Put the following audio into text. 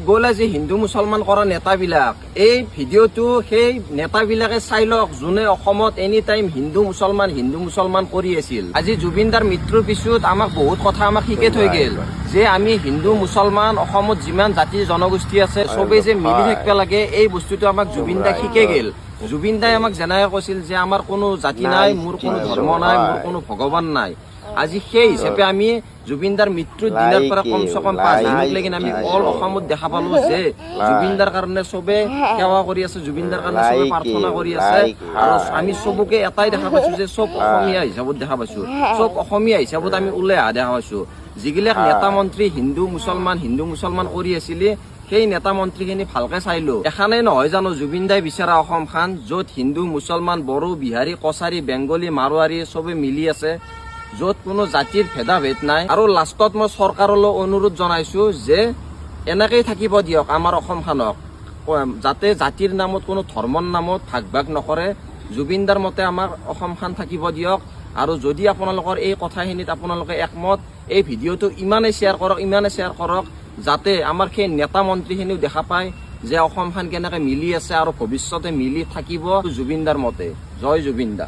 গ'ল আজি হিন্দু মুছলমান কৰা নেতাবিলাক এই ভিডিঅ'টো সেই নেতাবিলাকে চাই লওক যোনে অসমত এনি টাইম হিন্দু মুছলমান কৰি আছিল। আজি জুবিনদাৰ মৃত্যুৰ পিছত আমাক বহুত কথা আমাক শিকাই থৈ গেল যে আমি হিন্দু মুছলমান অসমত যিমান জাতি জনগোষ্ঠী আছে চবেই যে মিলি থাকিব লাগে, এই বস্তুটো আমাক জুবিনদাই শিকাই গেল। জুবিনদাই আমাক যেনেকৈ কৈছিল যে আমাৰ কোনো জাতি নাই, মোৰ কোনো ধৰ্ম নাই, মোৰ কোনো ভগৱান নাই। আজি সেই হিচাপে আমি জুবিনদাৰ মৃত্যুৰ দিনাৰ পৰা কমচে কম 5 দিনলৈকে আমি অল অসমত দেখা পালো যে জুবিনদাৰ কাৰণে চবে সেৱা কৰি আছে, জুবিনদাৰ কাৰণে চবে প্ৰাৰ্থনা কৰি আছে। আৰু আমি চবকে এটাই দেখা পাইছো যে চব অসমীয়া হিচাপত দেখা পাইছো, চব অসমীয়া হিচাপত আমি ওলাই অহা দেখা পাইছো। যিগিলাক নেতা মন্ত্ৰী হিন্দু মুছলমান কৰি আছিলে সেই নেতা মন্ত্ৰীখিনি ভালকে চাইলো। এখানে নহয় জানো জুবিনদাই বিচৰা অসমখন য'ত হিন্দু মুছলমান বড়ো বিহাৰী কছাৰী বেংগলী মাৰোৱাৰী চবে মিলি আছে, য'ত কোনো জাতিৰ ভেদাভেদ নাই। আৰু লাষ্টত মই চৰকাৰলৈ অনুৰোধ জনাইছো যে এনেকেই থাকিব দিয়ক আমাৰ অসমখনক, যাতে জাতিৰ নামত কোনো ধৰ্মৰ নামত ভাগ নকৰে। জুবিনদাৰ মতে আমাৰ অসমখন থাকিব দিয়ক। আৰু যদি আপোনালোকৰ এই কথাখিনিত আপোনালোকে একমত, এই ভিডিঅ'টো ইমানেই শ্বেয়াৰ কৰক যাতে আমাৰ সেই নেতা মন্ত্ৰীখিনিও দেখা পায় যে অসমখন কেনেকৈ মিলি আছে আৰু ভৱিষ্যতে মিলি থাকিব জুবিনদাৰ মতে। জয় জুবিনদা।